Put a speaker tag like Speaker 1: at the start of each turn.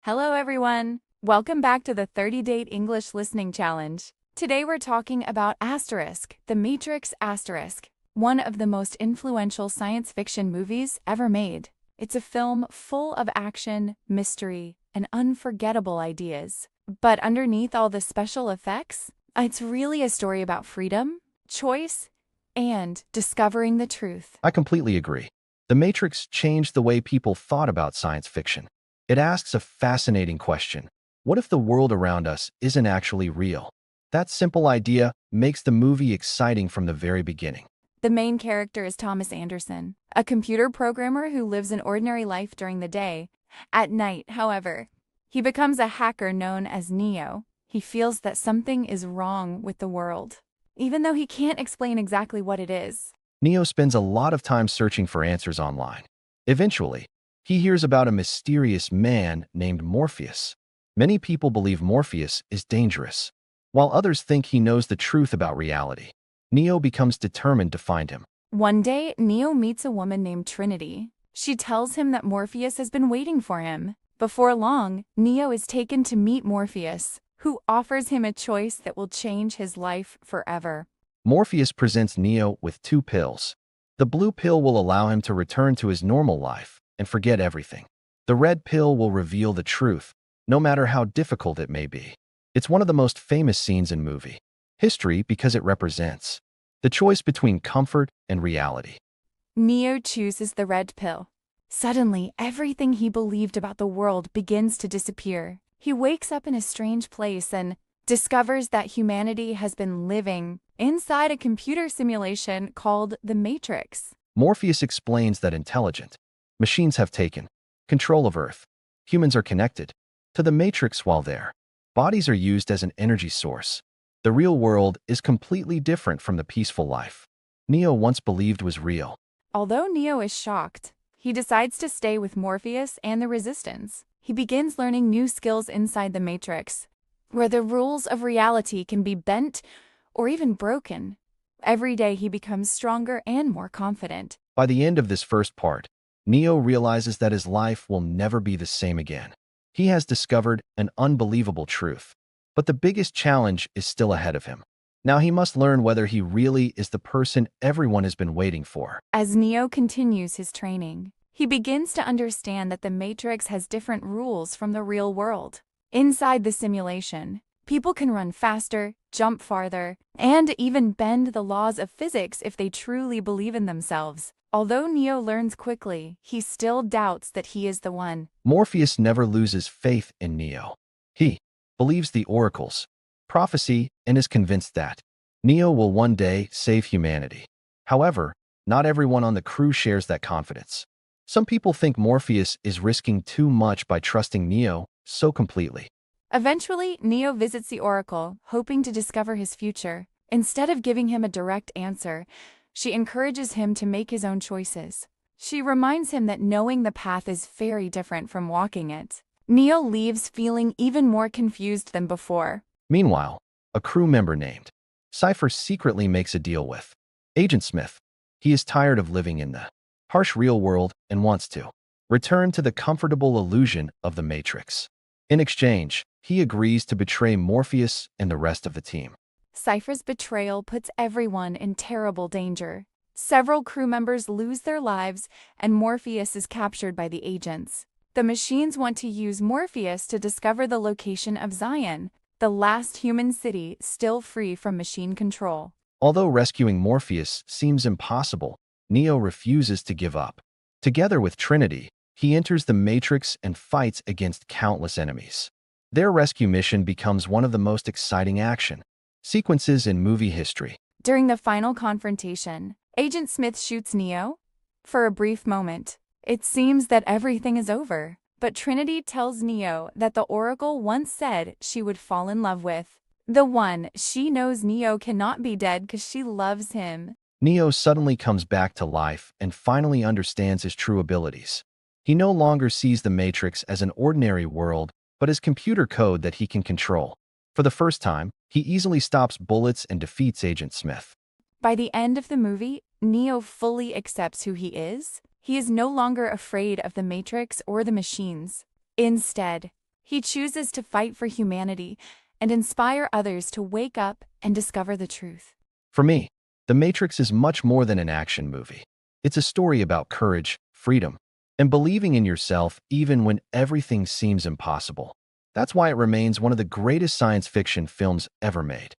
Speaker 1: Hello everyone! Welcome back to the 30-Date English Listening Challenge. Today we're talking about The Matrix Asterisk, one of the most influential science fiction movies ever made. It's a film full of action, mystery, and unforgettable ideas. But underneath all the special effects, it's really a story about freedom, choice, and discovering the truth.
Speaker 2: I completely agree. The Matrix changed the way people thought about science fiction. It asks a fascinating question. What if the world around us isn't actually real? That simple idea makes the movie exciting from the very beginning.
Speaker 1: The main character is Thomas Anderson, a computer programmer who lives an ordinary life during the day. At night, however, he becomes a hacker known as Neo. He feels that something is wrong with the world, even though he can't explain exactly what it is.
Speaker 2: Neo spends a lot of time searching for answers online. Eventually, he hears about a mysterious man named Morpheus. Many people believe Morpheus is dangerous, while others think he knows the truth about reality. Neo becomes determined to find him.
Speaker 1: One day, Neo meets a woman named Trinity. She tells him that Morpheus has been waiting for him. Before long, Neo is taken to meet Morpheus, who offers him a choice that will change his life forever.
Speaker 2: Morpheus presents Neo with two pills. The blue pill will allow him to return to his normal life and forget everything. The red pill will reveal the truth, no matter how difficult it may be. It's one of the most famous scenes in movie history because it represents the choice between comfort and reality.
Speaker 1: Neo chooses the red pill. Suddenly, everything he believed about the world begins to disappear. He wakes up in a strange place and discovers that humanity has been living inside a computer simulation called the Matrix.
Speaker 2: Morpheus explains that intelligent machines have taken control of Earth. Humans are connected to the Matrix while there. Bodies are used as an energy source. The real world is completely different from the peaceful life Neo once believed was real.
Speaker 1: Although Neo is shocked, he decides to stay with Morpheus and the Resistance. He begins learning new skills inside the Matrix, where the rules of reality can be bent or even broken. Every day he becomes stronger and more confident.
Speaker 2: By the end of this first part, Neo realizes that his life will never be the same again. He has discovered an unbelievable truth. But the biggest challenge is still ahead of him. Now he must learn whether he really is the person everyone has been waiting for.
Speaker 1: As Neo continues his training, he begins to understand that the Matrix has different rules from the real world. Inside the simulation, people can run faster, jump farther, and even bend the laws of physics if they truly believe in themselves. Although Neo learns quickly, he still doubts that he is the one.
Speaker 2: Morpheus never loses faith in Neo. He believes the oracles, prophecy, and is convinced that Neo will one day save humanity. However, not everyone on the crew shares that confidence. Some people think Morpheus is risking too much by trusting Neo so completely.
Speaker 1: Eventually, Neo visits the Oracle, hoping to discover his future. Instead of giving him a direct answer, she encourages him to make his own choices. She reminds him that knowing the path is very different from walking it. Neo leaves feeling even more confused than before.
Speaker 2: Meanwhile, a crew member named Cypher secretly makes a deal with Agent Smith. He is tired of living in the harsh real world and wants to return to the comfortable illusion of the Matrix. In exchange, he agrees to betray Morpheus and the rest of the team.
Speaker 1: Cypher's betrayal puts everyone in terrible danger. Several crew members lose their lives, and Morpheus is captured by the agents. The machines want to use Morpheus to discover the location of Zion, the last human city still free from machine control.
Speaker 2: Although rescuing Morpheus seems impossible, Neo refuses to give up. Together with Trinity, he enters the Matrix and fights against countless enemies. Their rescue mission becomes one of the most exciting action sequences in movie history.
Speaker 1: During the final confrontation, Agent Smith shoots Neo. For a brief moment, it seems that everything is over, but Trinity tells Neo that the Oracle once said she would fall in love with. The one she knows Neo cannot be dead because she loves him.
Speaker 2: Neo suddenly comes back to life and finally understands his true abilities. He no longer sees the Matrix as an ordinary world, but as computer code that he can control. For the first time, he easily stops bullets and defeats Agent Smith.
Speaker 1: By the end of the movie, Neo fully accepts who he is. He is no longer afraid of the Matrix or the machines. Instead, He chooses to fight for humanity and inspire others to wake up and discover the truth.
Speaker 2: For me, The Matrix is much more than an action movie. It's a story about courage, freedom, and believing in yourself even when everything seems impossible. That's why it remains one of the greatest science fiction films ever made.